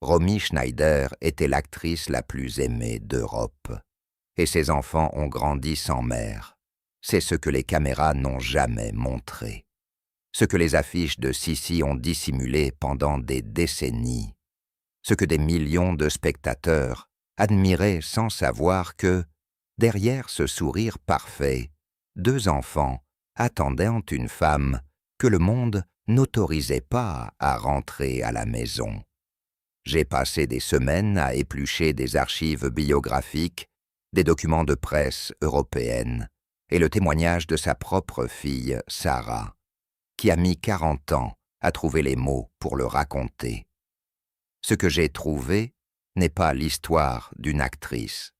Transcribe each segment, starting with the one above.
Romy Schneider était l'actrice la plus aimée d'Europe. Et ses enfants ont grandi sans mère. C'est ce que les caméras n'ont jamais montré. Ce que les affiches de Sissi ont dissimulé pendant des décennies. Ce que des millions de spectateurs admiraient sans savoir que, derrière ce sourire parfait, 2 enfants attendaient une femme que le monde n'autorisait pas à rentrer à la maison. J'ai passé des semaines à éplucher des archives biographiques, des documents de presse européenne et le témoignage de sa propre fille, Sarah, qui a mis 40 ans à trouver les mots pour le raconter. Ce que j'ai trouvé n'est pas l'histoire d'une actrice,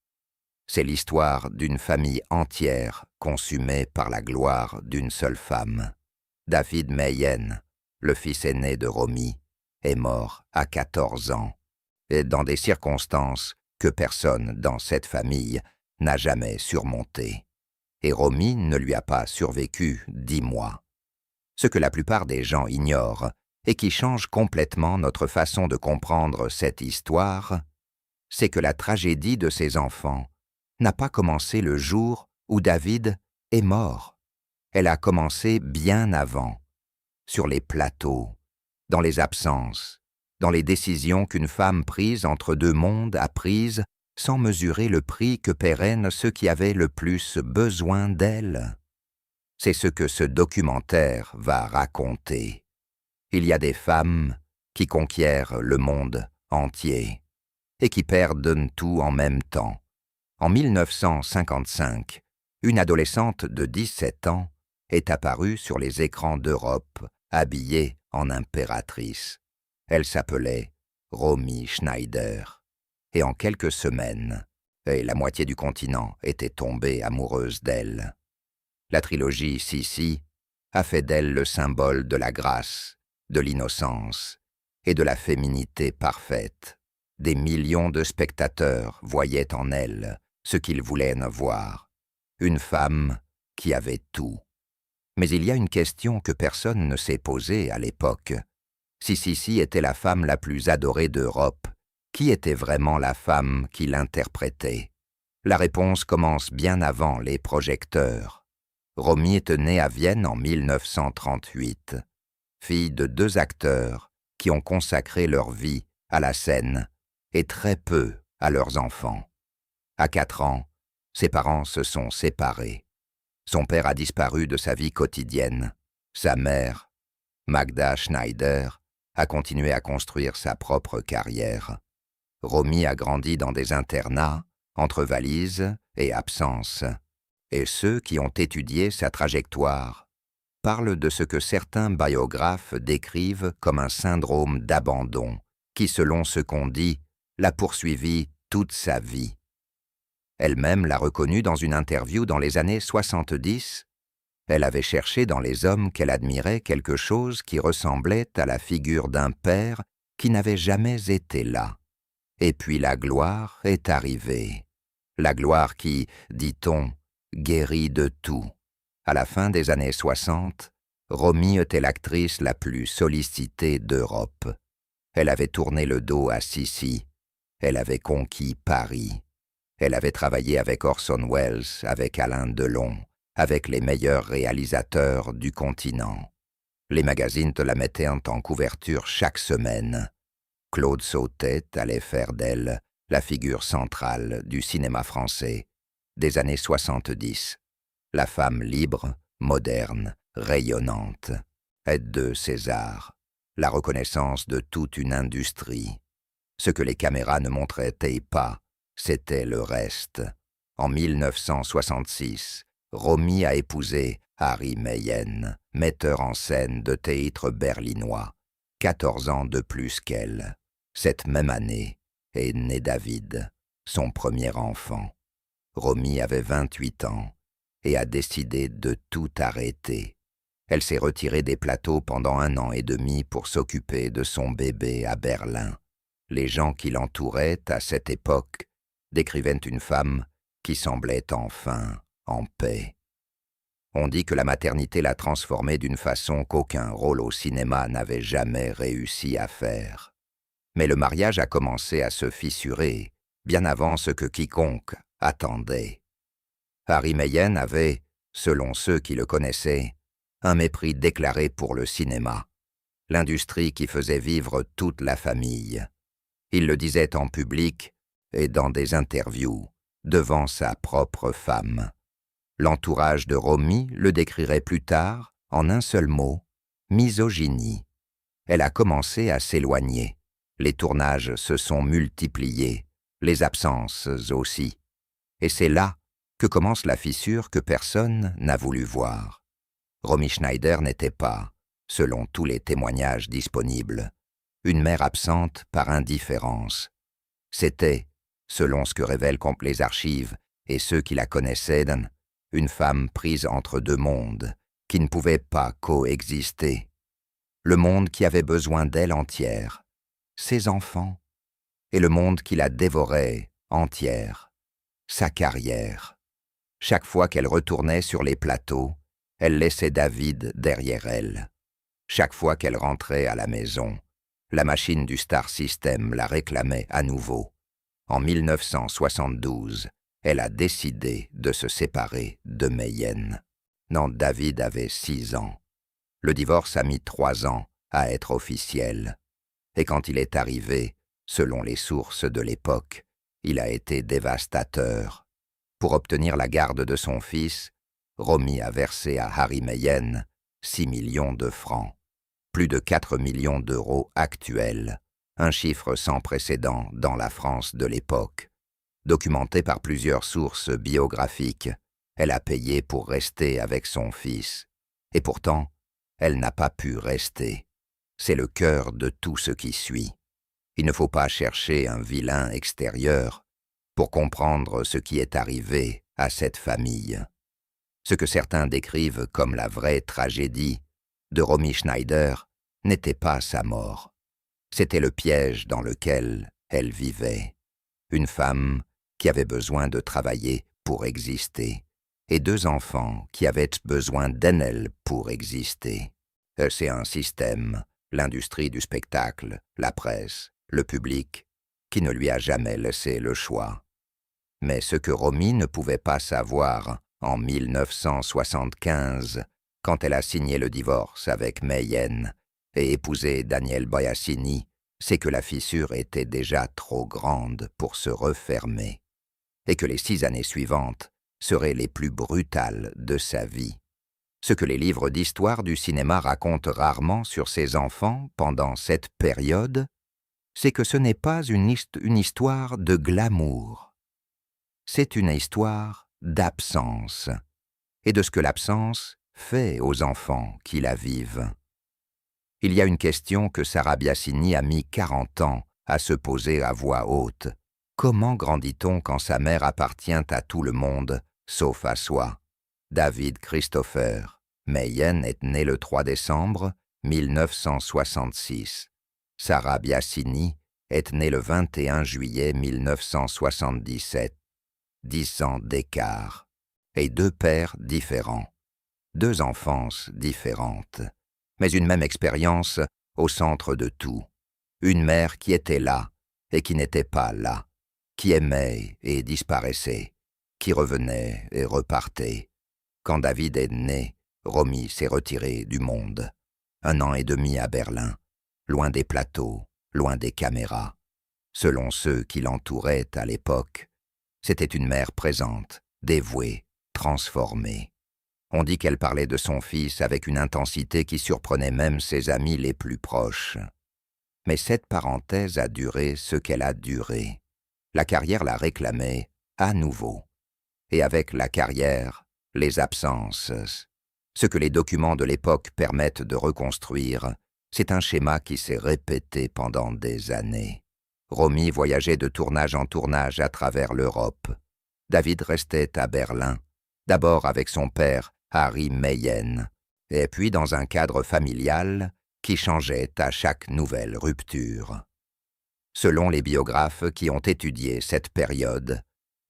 c'est l'histoire d'une famille entière consumée par la gloire d'une seule femme. David Meyen, le fils aîné de Romy, est mort à 14 ans, et dans des circonstances que personne dans cette famille n'a jamais surmontées. Et Romy ne lui a pas survécu 10 mois. Ce que la plupart des gens ignorent, et qui change complètement notre façon de comprendre cette histoire, c'est que la tragédie de ces enfants n'a pas commencé le jour où David est mort. Elle a commencé bien avant, sur les plateaux, dans les absences, dans les décisions qu'une femme prise entre 2 mondes a prises sans mesurer le prix que paieraient ceux qui avaient le plus besoin d'elle. C'est ce que ce documentaire va raconter. Il y a des femmes qui conquièrent le monde entier et qui perdent tout en même temps. En 1955, une adolescente de 17 ans est apparue sur les écrans d'Europe, habillée en impératrice. Elle s'appelait Romy Schneider. Et en quelques semaines, la moitié du continent était tombée amoureuse d'elle. La trilogie Sissi a fait d'elle le symbole de la grâce, de l'innocence et de la féminité parfaite. Des millions de spectateurs voyaient en elle ce qu'ils voulaient ne voir. Une femme qui avait tout. Mais il y a une question que personne ne s'est posée à l'époque. Si Sissi était la femme la plus adorée d'Europe, qui était vraiment la femme qui l'interprétait? La réponse commence bien avant les projecteurs. Romy est née à Vienne en 1938, fille de 2 acteurs qui ont consacré leur vie à la scène et très peu à leurs enfants. À 4 ans, ses parents se sont séparés. Son père a disparu de sa vie quotidienne. Sa mère, Magda Schneider, a continué à construire sa propre carrière. Romy a grandi dans des internats, entre valises et absences. Et ceux qui ont étudié sa trajectoire parlent de ce que certains biographes décrivent comme un syndrome d'abandon, qui, selon ce qu'on dit, l'a poursuivie toute sa vie. Elle-même l'a reconnu dans une interview dans les années 70. Elle avait cherché dans les hommes qu'elle admirait quelque chose qui ressemblait à la figure d'un père qui n'avait jamais été là. Et puis la gloire est arrivée. La gloire qui, dit-on, guérit de tout. À la fin des années 60, Romy était l'actrice la plus sollicitée d'Europe. Elle avait tourné le dos à Sissi. Elle avait conquis Paris. Elle avait travaillé avec Orson Welles, avec Alain Delon, avec les meilleurs réalisateurs du continent. Les magazines te la mettaient en couverture chaque semaine. Claude Sautet allait faire d'elle la figure centrale du cinéma français des années 70. La femme libre, moderne, rayonnante. Aide de César. La reconnaissance de toute une industrie. Ce que les caméras ne montraient pas, c'était le reste. En 1966, Romy a épousé Harry Meyen, metteur en scène de théâtre berlinois, 14 ans de plus qu'elle. Cette même année est né David, son premier enfant. Romy avait 28 ans et a décidé de tout arrêter. Elle s'est retirée des plateaux pendant 1 an et demi pour s'occuper de son bébé à Berlin. Les gens qui l'entouraient à cette époque décrivaient une femme qui semblait enfin en paix. On dit que la maternité l'a transformée d'une façon qu'aucun rôle au cinéma n'avait jamais réussi à faire. Mais le mariage a commencé à se fissurer, bien avant ce que quiconque attendait. Harry Meyen avait, selon ceux qui le connaissaient, un mépris déclaré pour le cinéma, l'industrie qui faisait vivre toute la famille. Il le disait en public et dans des interviews, devant sa propre femme. L'entourage de Romy le décrirait plus tard en un seul mot, misogynie. Elle a commencé à s'éloigner. Les tournages se sont multipliés, les absences aussi. Et c'est là que commence la fissure que personne n'a voulu voir. Romy Schneider n'était pas, selon tous les témoignages disponibles, une mère absente par indifférence. C'était, selon ce que révèlent les archives et ceux qui la connaissaient, une femme prise entre deux mondes, qui ne pouvaient pas coexister. Le monde qui avait besoin d'elle entière, ses enfants, et le monde qui la dévorait entière, sa carrière. Chaque fois qu'elle retournait sur les plateaux, elle laissait David derrière elle. Chaque fois qu'elle rentrait à la maison, la machine du Star System la réclamait à nouveau. En 1972, elle a décidé de se séparer de Meyen. David avait 6 ans. Le divorce a mis 3 ans à être officiel. Et quand il est arrivé, selon les sources de l'époque, il a été dévastateur. Pour obtenir la garde de son fils, Romy a versé à Harry Meyen 6 millions de francs, plus de 4 millions d'euros actuels, un chiffre sans précédent dans la France de l'époque. Documenté par plusieurs sources biographiques, elle a payé pour rester avec son fils. Et pourtant, elle n'a pas pu rester. C'est le cœur de tout ce qui suit. Il ne faut pas chercher un vilain extérieur pour comprendre ce qui est arrivé à cette famille. Ce que certains décrivent comme la vraie tragédie de Romy Schneider n'était pas sa mort. C'était le piège dans lequel elle vivait. Une femme qui avait besoin de travailler pour exister, et 2 enfants qui avaient besoin d'elle pour exister. C'est un système, l'industrie du spectacle, la presse, le public, qui ne lui a jamais laissé le choix. Mais ce que Romy ne pouvait pas savoir en 1975, quand elle a signé le divorce avec Meyen et épousé Daniel Boyassini, c'est que la fissure était déjà trop grande pour se refermer, et que les 6 années suivantes seraient les plus brutales de sa vie. Ce que les livres d'histoire du cinéma racontent rarement sur ses enfants pendant cette période, c'est que ce n'est pas une histoire de glamour. C'est une histoire d'absence, et de ce que l'absence fait aux enfants qui la vivent. Il y a une question que Sarah Biasini a mis 40 ans à se poser à voix haute. Comment grandit-on quand sa mère appartient à tout le monde, sauf à soi? David Christopher Meyen est né le 3 décembre 1966. Sarah Biasini est née le 21 juillet 1977. 10 ans d'écart. Et 2 pères différents. 2 enfances différentes. Mais une même expérience au centre de tout. Une mère qui était là et qui n'était pas là. Qui aimait et disparaissait. Qui revenait et repartait. Quand David est né, Romy s'est retirée du monde. 1 an et demi à Berlin, loin des plateaux, loin des caméras. Selon ceux qui l'entouraient à l'époque, c'était une mère présente, dévouée, transformée. On dit qu'elle parlait de son fils avec une intensité qui surprenait même ses amis les plus proches. Mais cette parenthèse a duré ce qu'elle a duré. La carrière la réclamait à nouveau. Et avec la carrière, les absences. Ce que les documents de l'époque permettent de reconstruire, c'est un schéma qui s'est répété pendant des années. Romy voyageait de tournage en tournage à travers l'Europe. David restait à Berlin, d'abord avec son père, Harry Meyen, et puis dans un cadre familial qui changeait à chaque nouvelle rupture. Selon les biographes qui ont étudié cette période,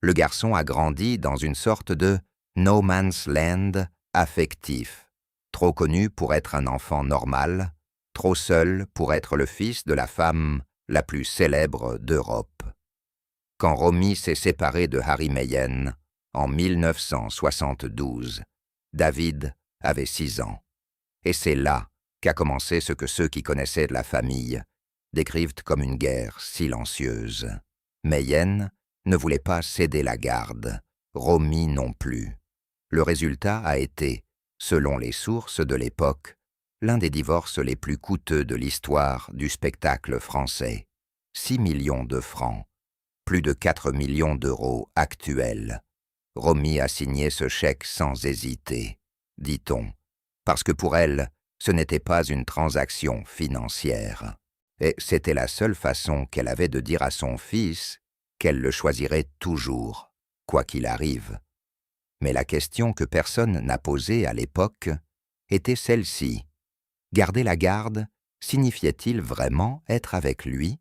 le garçon a grandi dans une sorte de no man's land affectif, trop connu pour être un enfant normal, trop seul pour être le fils de la femme la plus célèbre d'Europe. Quand Romy s'est séparé de Harry Meyen en 1972, David avait 6 ans. Et c'est là qu'a commencé ce que ceux qui connaissaient de la famille décrivent comme une guerre silencieuse. Meyen ne voulait pas céder la garde, Romy non plus. Le résultat a été, selon les sources de l'époque, l'un des divorces les plus coûteux de l'histoire du spectacle français. 6 millions de francs, plus de 4 millions d'euros actuels. Romy a signé ce chèque sans hésiter, dit-on, parce que pour elle, ce n'était pas une transaction financière. Et c'était la seule façon qu'elle avait de dire à son fils qu'elle le choisirait toujours, quoi qu'il arrive. Mais la question que personne n'a posée à l'époque était celle-ci. Garder la garde signifiait-il vraiment être avec lui?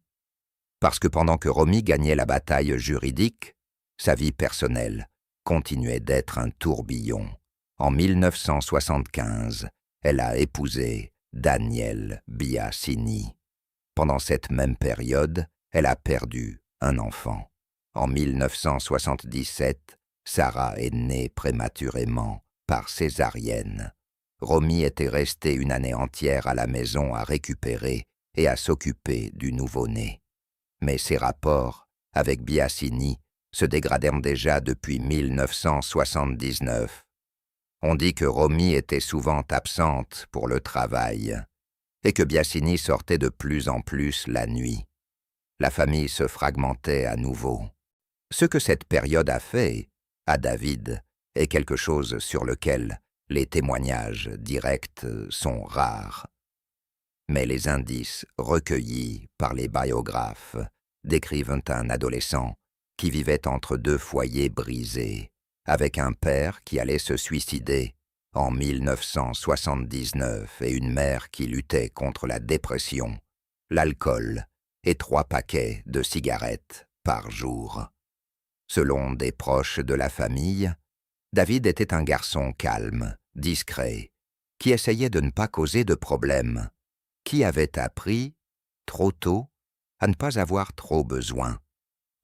Parce que pendant que Romy gagnait la bataille juridique, sa vie personnelle continuait d'être un tourbillon. En 1975, elle a épousé Daniel Biasini. Pendant cette même période, elle a perdu un enfant. En 1977, Sarah est née prématurément par césarienne. Romy était restée une année entière à la maison à récupérer et à s'occuper du nouveau-né. Mais ses rapports avec Biasini se dégradèrent déjà depuis 1979. On dit que Romy était souvent absente pour le travail et que Biasini sortait de plus en plus la nuit. La famille se fragmentait à nouveau. Ce que cette période a fait à David est quelque chose sur lequel les témoignages directs sont rares. Mais les indices recueillis par les biographes décrivent un adolescent qui vivait entre deux foyers brisés, avec un père qui allait se suicider en 1979 et une mère qui luttait contre la dépression, l'alcool et 3 paquets de cigarettes par jour. Selon des proches de la famille, David était un garçon calme, discret, qui essayait de ne pas causer de problèmes, qui avait appris, trop tôt, à ne pas avoir trop besoin.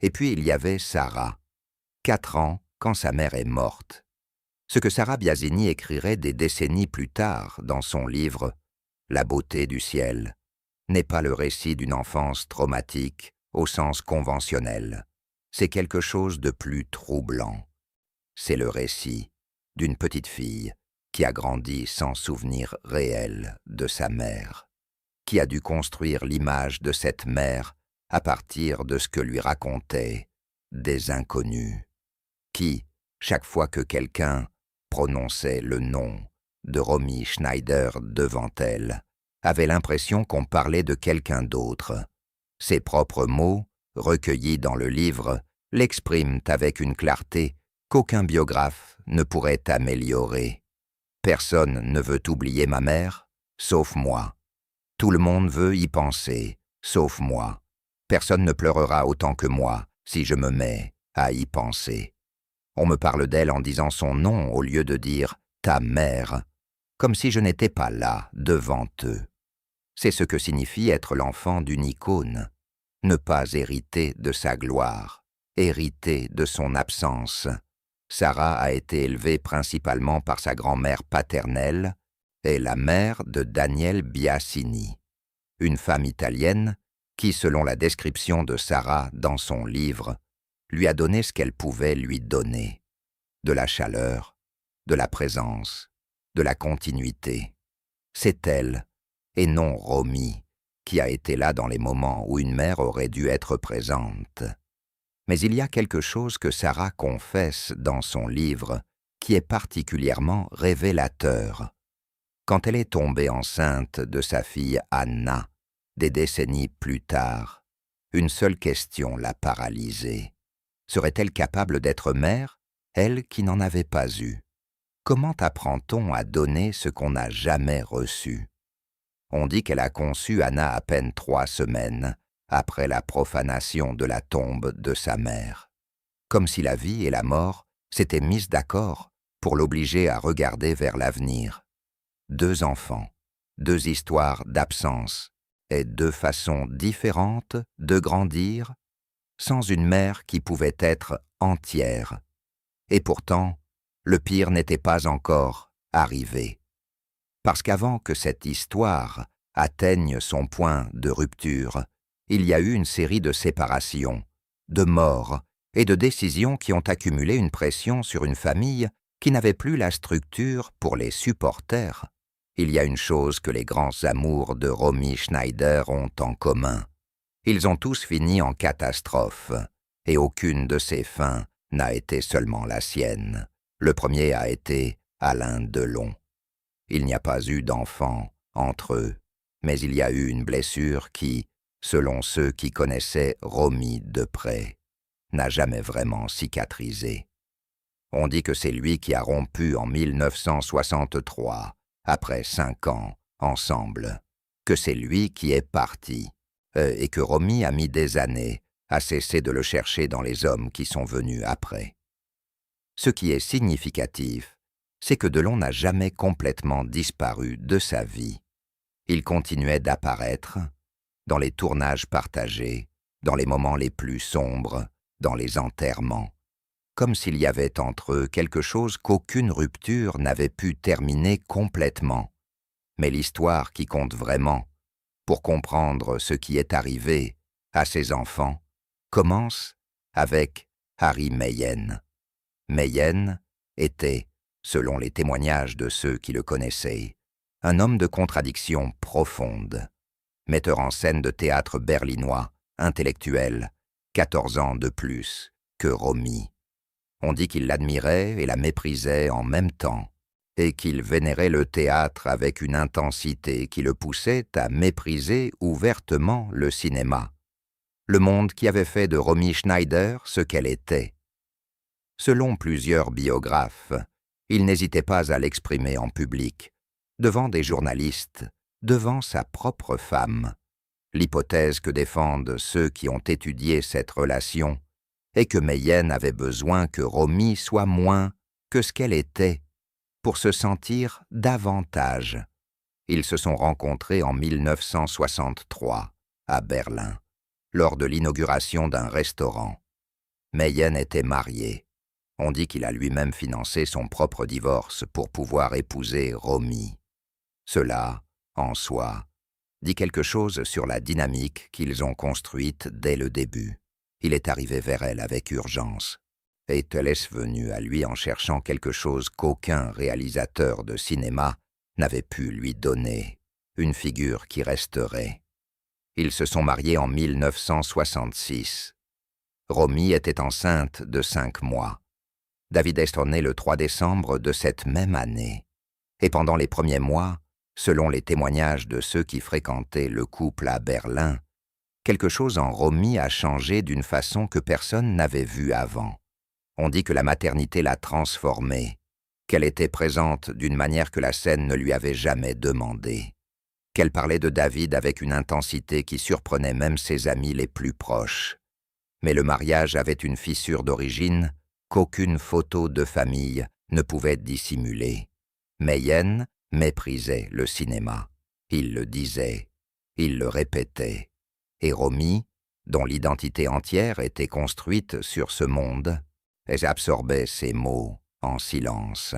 Et puis il y avait Sarah, 4 ans quand sa mère est morte. Ce que Sarah Biasini écrirait des décennies plus tard dans son livre « La beauté du ciel » n'est pas le récit d'une enfance traumatique au sens conventionnel. C'est quelque chose de plus troublant. C'est le récit d'une petite fille qui a grandi sans souvenir réel de sa mère, qui a dû construire l'image de cette mère à partir de ce que lui racontaient des inconnus, qui, chaque fois que quelqu'un prononçait le nom de Romy Schneider devant elle, avait l'impression qu'on parlait de quelqu'un d'autre. Ses propres mots, recueillis dans le livre, l'expriment avec une clarté qu'aucun biographe ne pourrait améliorer. Personne ne veut oublier ma mère, sauf moi. Tout le monde veut y penser, sauf moi. Personne ne pleurera autant que moi si je me mets à y penser. On me parle d'elle en disant son nom au lieu de dire « ta mère », comme si je n'étais pas là, devant eux. C'est ce que signifie être l'enfant d'une icône, ne pas hériter de sa gloire, hériter de son absence. Sarah a été élevée principalement par sa grand-mère paternelle et la mère de Daniel Biasini, une femme italienne qui, selon la description de Sarah dans son livre, lui a donné ce qu'elle pouvait lui donner, de la chaleur, de la présence, de la continuité. C'est elle, et non Romy, qui a été là dans les moments où une mère aurait dû être présente. Mais il y a quelque chose que Sarah confesse dans son livre qui est particulièrement révélateur. Quand elle est tombée enceinte de sa fille Anna, des décennies plus tard, une seule question l'a paralysée. Serait-elle capable d'être mère, elle qui n'en avait pas eu? Comment apprend-on à donner ce qu'on n'a jamais reçu? On dit qu'elle a conçu Anna à peine 3 semaines après la profanation de la tombe de sa mère. Comme si la vie et la mort s'étaient mises d'accord pour l'obliger à regarder vers l'avenir. 2 enfants, 2 histoires d'absence et deux façons différentes de grandir, sans une mère qui pouvait être entière. Et pourtant, le pire n'était pas encore arrivé. Parce qu'avant que cette histoire atteigne son point de rupture, il y a eu une série de séparations, de morts et de décisions qui ont accumulé une pression sur une famille qui n'avait plus la structure pour les supporter. Il y a une chose que les grands amours de Romy Schneider ont en commun. Ils ont tous fini en catastrophe, et aucune de ces fins n'a été seulement la sienne. Le premier a été Alain Delon. Il n'y a pas eu d'enfant entre eux, mais il y a eu une blessure qui, selon ceux qui connaissaient Romy de près, n'a jamais vraiment cicatrisé. On dit que c'est lui qui a rompu en 1963, après 5 ans, ensemble, que c'est lui qui est parti, et que Romy a mis des années à cesser de le chercher dans les hommes qui sont venus après. Ce qui est significatif, c'est que Delon n'a jamais complètement disparu de sa vie. Il continuait d'apparaître dans les tournages partagés, dans les moments les plus sombres, dans les enterrements, comme s'il y avait entre eux quelque chose qu'aucune rupture n'avait pu terminer complètement. Mais l'histoire qui compte vraiment, pour comprendre ce qui est arrivé à ses enfants, commence avec Harry Meyen. Meyen était, selon les témoignages de ceux qui le connaissaient, un homme de contradictions profondes, metteur en scène de théâtre berlinois, intellectuel, 14 ans de plus que Romy. On dit qu'il l'admirait et la méprisait en même temps, et qu'il vénérait le théâtre avec une intensité qui le poussait à mépriser ouvertement le cinéma, le monde qui avait fait de Romy Schneider ce qu'elle était. Selon plusieurs biographes, il n'hésitait pas à l'exprimer en public, devant des journalistes, devant sa propre femme. L'hypothèse que défendent ceux qui ont étudié cette relation est que Meyen avait besoin que Romy soit moins que ce qu'elle était, pour se sentir davantage. Ils se sont rencontrés en 1963, à Berlin, lors de l'inauguration d'un restaurant. Meyen était marié. On dit qu'il a lui-même financé son propre divorce pour pouvoir épouser Romy. Cela, en soi, dit quelque chose sur la dynamique qu'ils ont construite dès le début. Il est arrivé vers elle avec urgence. Et elle est venue à lui en cherchant quelque chose qu'aucun réalisateur de cinéma n'avait pu lui donner, une figure qui resterait. Ils se sont mariés en 1966. Romy était enceinte de 5 mois. David est né le 3 décembre de cette même année. Et pendant les premiers mois, selon les témoignages de ceux qui fréquentaient le couple à Berlin, quelque chose en Romy a changé d'une façon que personne n'avait vue avant. On dit que la maternité l'a transformée, qu'elle était présente d'une manière que la scène ne lui avait jamais demandé, qu'elle parlait de David avec une intensité qui surprenait même ses amis les plus proches. Mais le mariage avait une fissure d'origine qu'aucune photo de famille ne pouvait dissimuler. Meyen méprisait le cinéma. Il le disait, il le répétait. Et Romy, dont l'identité entière était construite sur ce monde, absorbait ces mots en silence.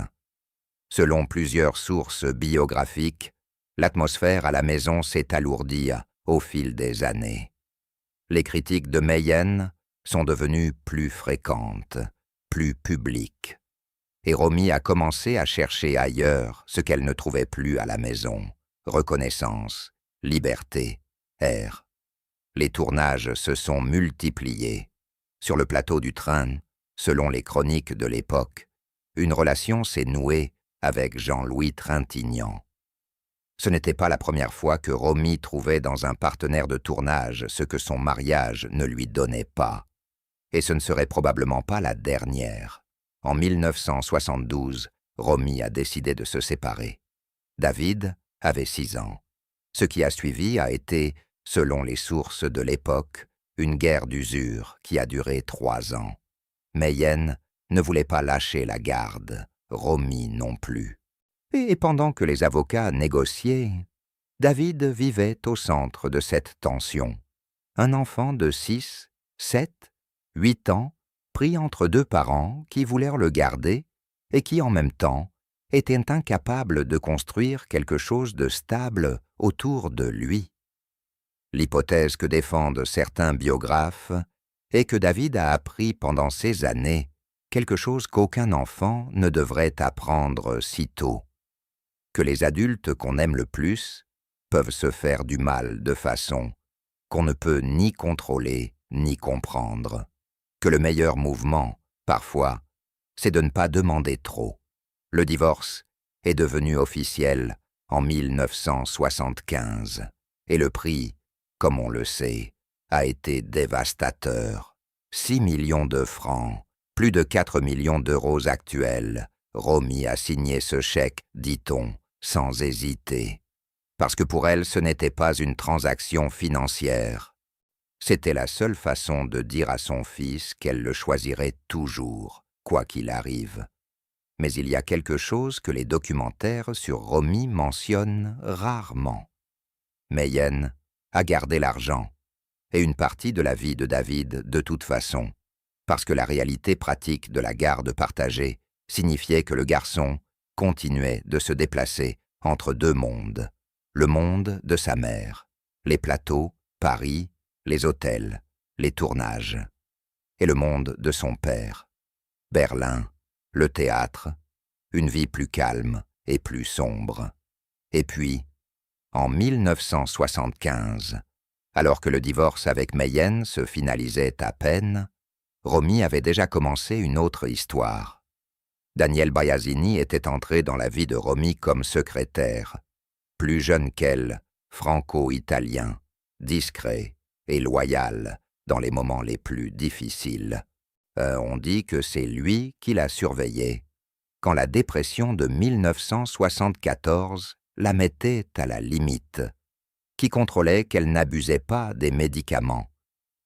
Selon plusieurs sources biographiques, l'atmosphère à la maison s'est alourdie au fil des années. Les critiques de Meyen sont devenues plus fréquentes, plus publiques. Et Romy a commencé à chercher ailleurs ce qu'elle ne trouvait plus à la maison. Reconnaissance, liberté, air. Les tournages se sont multipliés. Sur le plateau du train, selon les chroniques de l'époque, une relation s'est nouée avec Jean-Louis Trintignant. Ce n'était pas la première fois que Romy trouvait dans un partenaire de tournage ce que son mariage ne lui donnait pas. Et ce ne serait probablement pas la dernière. En 1972, Romy a décidé de se séparer. David avait 6 ans. Ce qui a suivi a été, selon les sources de l'époque, une guerre d'usure qui a duré 3 ans. Meyen ne voulait pas lâcher la garde, Romy non plus. Et pendant que les avocats négociaient, David vivait au centre de cette tension. Un enfant de 6, 7, 8 ans, pris entre deux parents qui voulèrent le garder et qui, en même temps, étaient incapables de construire quelque chose de stable autour de lui. L'hypothèse que défendent certains biographes est que David a appris pendant ces années quelque chose qu'aucun enfant ne devrait apprendre si tôt, que les adultes qu'on aime le plus peuvent se faire du mal de façon qu'on ne peut ni contrôler ni comprendre, que le meilleur mouvement, parfois, c'est de ne pas demander trop. Le divorce est devenu officiel en 1975, et le prix, comme on le sait, a été dévastateur. 6 millions de francs, plus de 4 millions d'euros actuels. Romy a signé ce chèque, dit-on, sans hésiter. Parce que pour elle, ce n'était pas une transaction financière. C'était la seule façon de dire à son fils qu'elle le choisirait toujours, quoi qu'il arrive. Mais il y a quelque chose que les documentaires sur Romy mentionnent rarement. Mayenne a gardé l'argent, et une partie de la vie de David de toute façon, parce que la réalité pratique de la garde partagée signifiait que le garçon continuait de se déplacer entre deux mondes. Le monde de sa mère, les plateaux, Paris, les hôtels, les tournages, et le monde de son père, Berlin, le théâtre, une vie plus calme et plus sombre. Et puis, en 1975, alors que le divorce avec Mayenne se finalisait à peine, Romy avait déjà commencé une autre histoire. Daniel Bayazzini était entré dans la vie de Romy comme secrétaire, plus jeune qu'elle, franco-italien, discret et loyal dans les moments les plus difficiles. On dit que c'est lui qui la surveillait quand la dépression de 1974 la mettait à la limite, qui contrôlait qu'elle n'abusait pas des médicaments,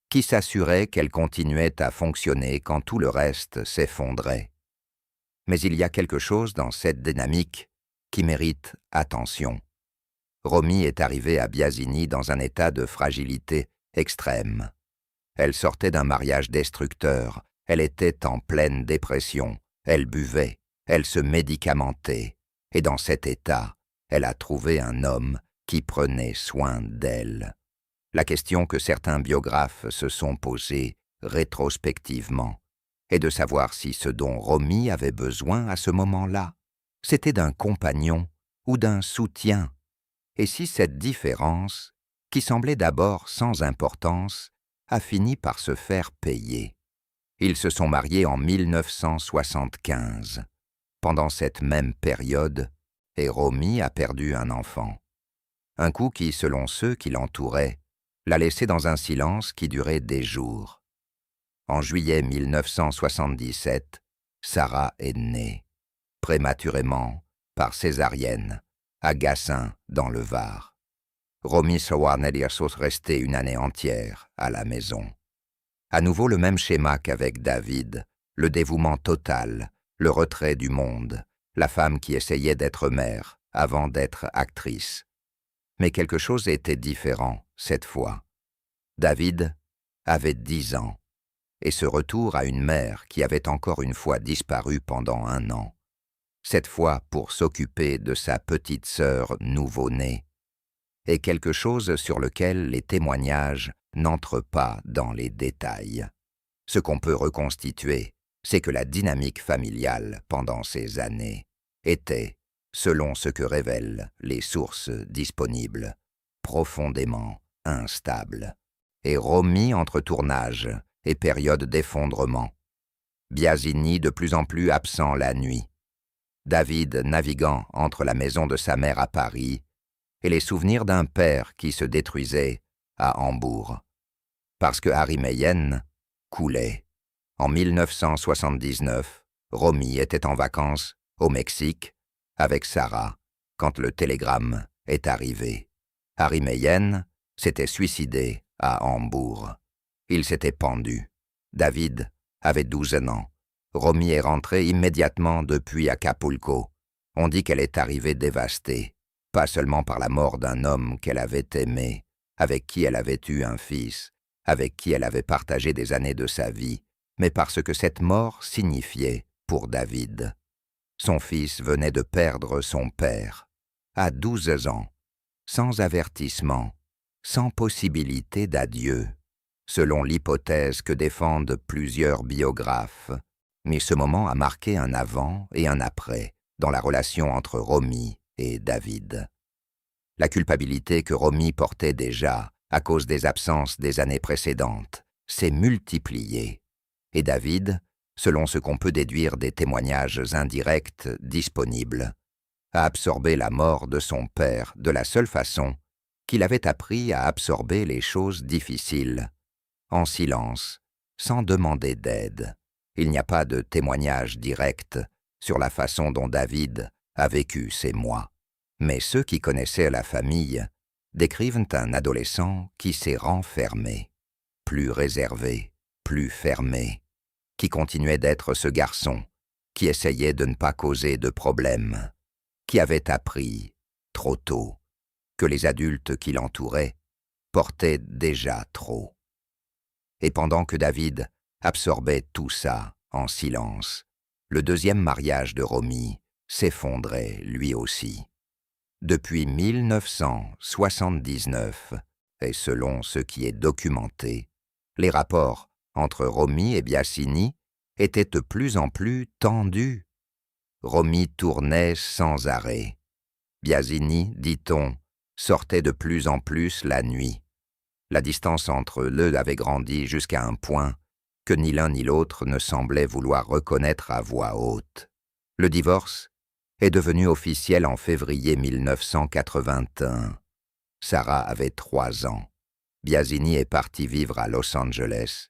qui s'assurait qu'elle continuait à fonctionner quand tout le reste s'effondrait. Mais il y a quelque chose dans cette dynamique qui mérite attention. Romy est arrivée à Biasini dans un état de fragilité extrême. Elle sortait d'un mariage destructeur, elle était en pleine dépression, elle buvait, elle se médicamentait, et dans cet état, elle a trouvé un homme qui prenait soin d'elle. La question que certains biographes se sont posée rétrospectivement est de savoir si ce dont Romy avait besoin à ce moment-là, c'était d'un compagnon ou d'un soutien, et si cette différence, qui semblait d'abord sans importance, a fini par se faire payer. Ils se sont mariés en 1975. Pendant cette même période, et Romy a perdu un enfant. Un coup qui, selon ceux qui l'entouraient, l'a laissé dans un silence qui durait des jours. En juillet 1977, Sarah est née, prématurément, par césarienne, à Gassin, dans le Var. Romy Sowarneliasos restait une année entière à la maison. À nouveau le même schéma qu'avec David, le dévouement total, le retrait du monde, la femme qui essayait d'être mère avant d'être actrice. Mais quelque chose était différent cette fois. David avait 10 ans, et ce retour à une mère qui avait encore une fois disparu pendant 1 an, cette fois pour s'occuper de sa petite sœur nouveau-née, est quelque chose sur lequel les témoignages n'entrent pas dans les détails. Ce qu'on peut reconstituer, c'est que la dynamique familiale pendant ces années était, selon ce que révèlent les sources disponibles, profondément instable, et Romy entre tournage et période d'effondrement. Biasini de plus en plus absent la nuit. David naviguant entre la maison de sa mère à Paris et les souvenirs d'un père qui se détruisait à Hambourg. Parce que Harry Mayenne coulait. En 1979, Romy était en vacances au Mexique avec Sarah quand le télégramme est arrivé. Harry Mayenne s'était suicidé à Hambourg. Il s'était pendu. David avait 12 ans. Romy est rentrée immédiatement depuis Acapulco. On dit qu'elle est arrivée dévastée. pas seulement par la mort d'un homme qu'elle avait aimé, avec qui elle avait eu un fils, avec qui elle avait partagé des années de sa vie, mais parce que cette mort signifiait pour David. Son fils venait de perdre son père, à 12 ans, sans avertissement, sans possibilité d'adieu, selon l'hypothèse que défendent plusieurs biographes. Mais ce moment a marqué un avant et un après dans la relation entre Romy et David. La culpabilité que Romy portait déjà à cause des absences des années précédentes s'est multipliée, et David, selon ce qu'on peut déduire des témoignages indirects disponibles, a absorbé la mort de son père de la seule façon qu'il avait appris à absorber les choses difficiles, en silence, sans demander d'aide. Il n'y a pas de témoignage direct sur la façon dont David a vécu ces mois. Mais ceux qui connaissaient la famille décrivent un adolescent qui s'est renfermé, plus réservé, plus fermé, qui continuait d'être ce garçon, qui essayait de ne pas causer de problèmes, qui avait appris, trop tôt, que les adultes qui l'entouraient portaient déjà trop. Et pendant que David absorbait tout ça en silence, le deuxième mariage de Romy s'effondrait lui aussi. Depuis 1979, et selon ce qui est documenté, les rapports entre Romy et Biasini étaient de plus en plus tendus. Romy tournait sans arrêt. Biasini, dit-on, sortait de plus en plus la nuit. La distance entre eux avait grandi jusqu'à un point que ni l'un ni l'autre ne semblait vouloir reconnaître à voix haute. Le divorce est devenu officiel en février 1981. Sarah avait 3 ans. Biasini est parti vivre à Los Angeles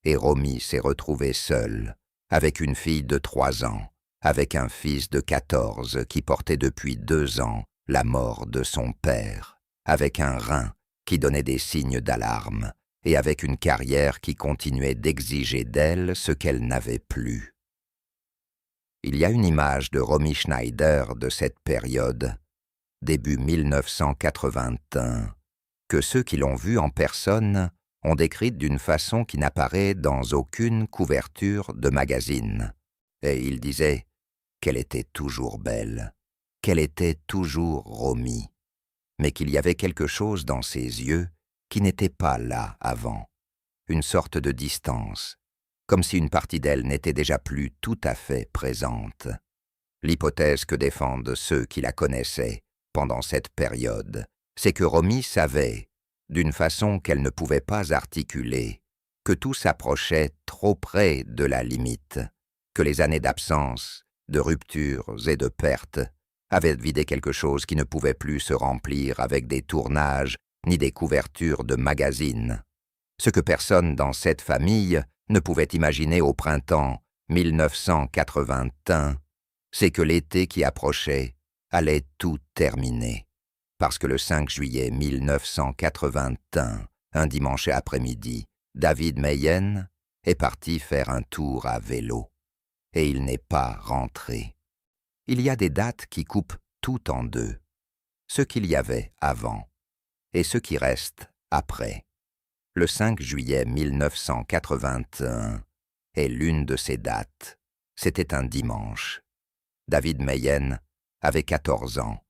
et Romy s'est retrouvée seule, avec une fille de 3 ans, avec un fils de 14 qui portait depuis 2 ans la mort de son père, avec un rein qui donnait des signes d'alarme et avec une carrière qui continuait d'exiger d'elle ce qu'elle n'avait plus. Il y a une image de Romy Schneider de cette période, début 1981, que ceux qui l'ont vue en personne ont décrite d'une façon qui n'apparaît dans aucune couverture de magazine. Et ils disaient qu'elle était toujours belle, qu'elle était toujours Romy, mais qu'il y avait quelque chose dans ses yeux qui n'était pas là avant, une sorte de distance, comme si une partie d'elle n'était déjà plus tout à fait présente. L'hypothèse que défendent ceux qui la connaissaient pendant cette période, c'est que Romy savait, d'une façon qu'elle ne pouvait pas articuler, que tout s'approchait trop près de la limite, que les années d'absence, de ruptures et de pertes avaient vidé quelque chose qui ne pouvait plus se remplir avec des tournages ni des couvertures de magazines. Ce que personne dans cette famille ne pouvait imaginer au printemps 1981, c'est que l'été qui approchait allait tout terminer. Parce que le 5 juillet 1981, un dimanche après-midi, David Meyen est parti faire un tour à vélo. Et il n'est pas rentré. Il y a des dates qui coupent tout en deux. Ce qu'il y avait avant et ce qui reste après. Le 5 juillet 1981 est l'une de ces dates. C'était un dimanche. David Meyen avait 14 ans.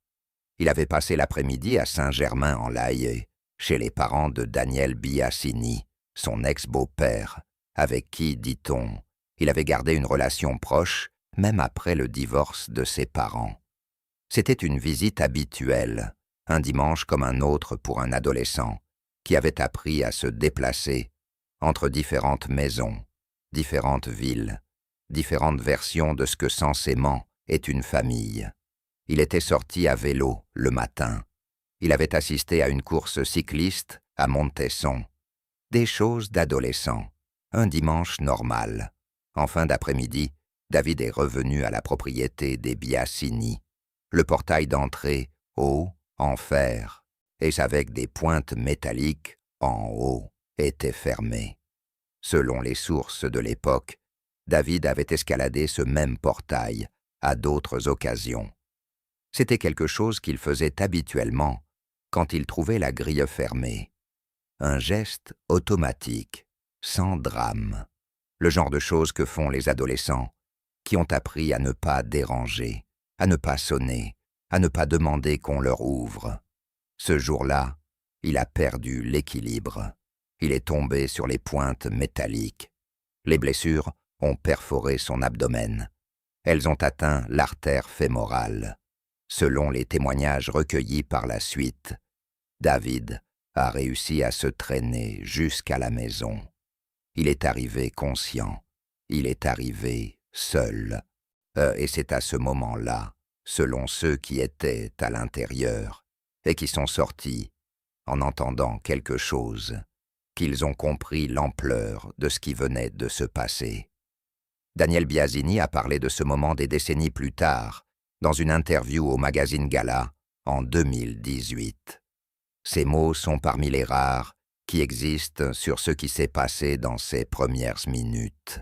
Il avait passé l'après-midi à Saint-Germain-en-Laye, chez les parents de Daniel Biasini, son ex-beau-père, avec qui, dit-on, il avait gardé une relation proche, même après le divorce de ses parents. C'était une visite habituelle, un dimanche comme un autre pour un adolescent, qui avait appris à se déplacer entre différentes maisons, différentes villes, différentes versions de ce que censément est une famille. Il était sorti à vélo le matin. Il avait assisté à une course cycliste à Montesson. Des choses d'adolescent, un dimanche normal. En fin d'après-midi, David est revenu à la propriété des Biasini. Le portail d'entrée, haut, en fer, et avec des pointes métalliques, en haut, était fermé. Selon les sources de l'époque, David avait escaladé ce même portail à d'autres occasions. C'était quelque chose qu'il faisait habituellement quand il trouvait la grille fermée. Un geste automatique, sans drame. Le genre de choses que font les adolescents, qui ont appris à ne pas déranger, à ne pas sonner, à ne pas demander qu'on leur ouvre. Ce jour-là, il a perdu l'équilibre. Il est tombé sur les pointes métalliques. Les blessures ont perforé son abdomen. Elles ont atteint l'artère fémorale. Selon les témoignages recueillis par la suite, David a réussi à se traîner jusqu'à la maison. Il est arrivé conscient. Il est arrivé seul. Et c'est à ce moment-là, selon ceux qui étaient à l'intérieur et qui sont sortis en entendant quelque chose, qu'ils ont compris l'ampleur de ce qui venait de se passer. Daniel Biasini a parlé de ce moment des décennies plus tard, dans une interview au magazine Gala en 2018. Ces mots sont parmi les rares qui existent sur ce qui s'est passé dans ces premières minutes.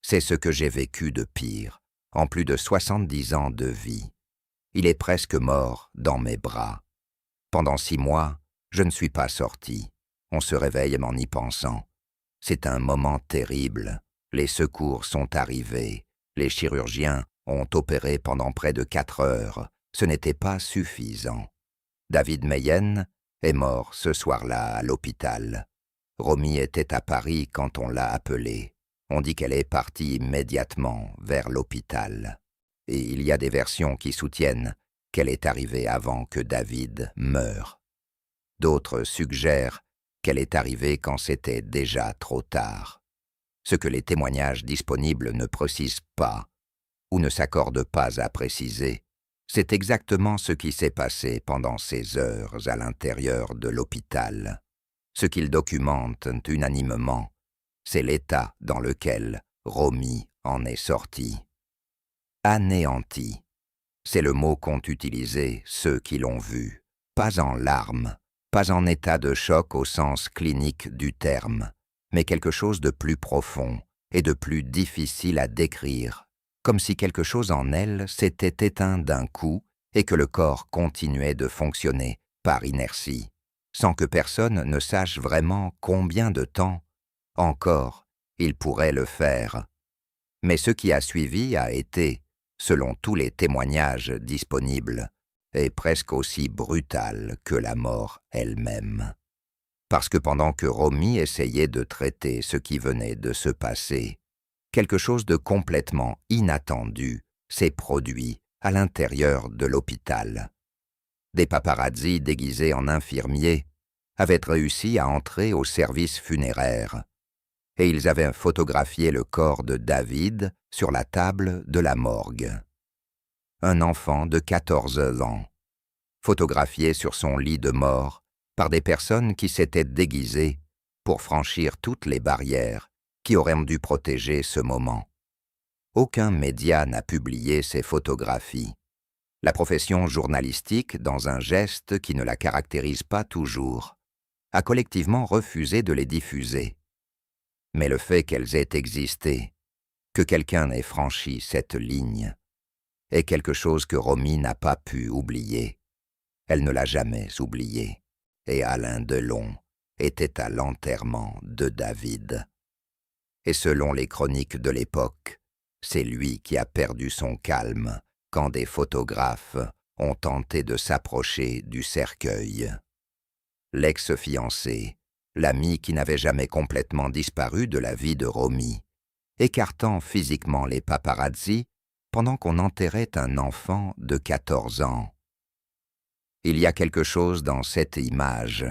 C'est ce que j'ai vécu de pire, en plus de 70 ans de vie. Il est presque mort dans mes bras. Pendant 6 mois, je ne suis pas sorti. On se réveille en y pensant. C'est un moment terrible. Les secours sont arrivés. Les chirurgiens ont opéré pendant près de 4 heures. Ce n'était pas suffisant. David Meyen est mort ce soir-là à l'hôpital. Romy était à Paris quand on l'a appelée. On dit qu'elle est partie immédiatement vers l'hôpital. Et il y a des versions qui soutiennent qu'elle est arrivée avant que David meure. D'autres suggèrent qu'elle est arrivée quand c'était déjà trop tard. Ce que les témoignages disponibles ne précisent pas, ou ne s'accordent pas à préciser, c'est exactement ce qui s'est passé pendant ces heures à l'intérieur de l'hôpital. Ce qu'ils documentent unanimement, c'est l'état dans lequel Romy en est sortie. Anéanti, c'est le mot qu'ont utilisé ceux qui l'ont vu, pas en larmes, pas en état de choc au sens clinique du terme, mais quelque chose de plus profond et de plus difficile à décrire, comme si quelque chose en elle s'était éteint d'un coup et que le corps continuait de fonctionner par inertie, sans que personne ne sache vraiment combien de temps encore il pourrait le faire. Mais ce qui a suivi a été, selon tous les témoignages disponibles, est presque aussi brutal que la mort elle-même. Parce que pendant que Romy essayait de traiter ce qui venait de se passer, quelque chose de complètement inattendu s'est produit à l'intérieur de l'hôpital. Des paparazzis déguisés en infirmiers avaient réussi à entrer au service funéraire, et ils avaient photographié le corps de David sur la table de la morgue. Un enfant de 14 ans, photographié sur son lit de mort par des personnes qui s'étaient déguisées pour franchir toutes les barrières qui auraient dû protéger ce moment. Aucun média n'a publié ces photographies. La profession journalistique, dans un geste qui ne la caractérise pas toujours, a collectivement refusé de les diffuser. Mais le fait qu'elles aient existé, que quelqu'un ait franchi cette ligne, est quelque chose que Romy n'a pas pu oublier. Elle ne l'a jamais oublié. Et Alain Delon était à l'enterrement de David. Et selon les chroniques de l'époque, c'est lui qui a perdu son calme quand des photographes ont tenté de s'approcher du cercueil. L'ex-fiancé, l'ami qui n'avait jamais complètement disparu de la vie de Romy, écartant physiquement les paparazzis pendant qu'on enterrait un enfant de 14 ans. Il y a quelque chose dans cette image,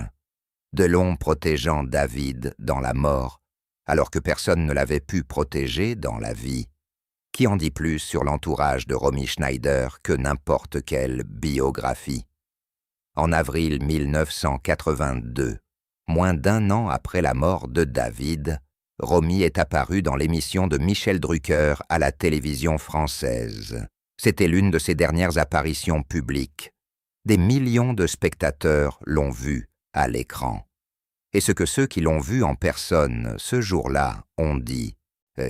Delon protégeant David dans la mort, alors que personne ne l'avait pu protéger dans la vie, qui en dit plus sur l'entourage de Romy Schneider que n'importe quelle biographie. En avril 1982, moins d'1 an après la mort de David, Romy est apparue dans l'émission de Michel Drucker à la télévision française. C'était l'une de ses dernières apparitions publiques. Des millions de spectateurs l'ont vue à l'écran. Et ce que ceux qui l'ont vue en personne ce jour-là ont dit,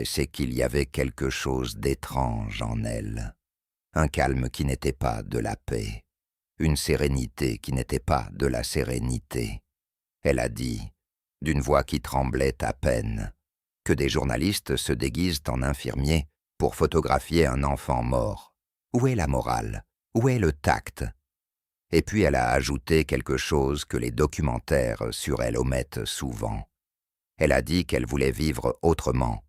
c'est qu'il y avait quelque chose d'étrange en elle. un calme qui n'était pas de la paix, une sérénité qui n'était pas de la sérénité. Elle a dit, d'une voix qui tremblait à peine, que des journalistes se déguisent en infirmiers pour photographier un enfant mort. Où est la morale? Où est le tact? Et puis elle a ajouté quelque chose que les documentaires sur elle omettent souvent. Elle a dit qu'elle voulait vivre autrement,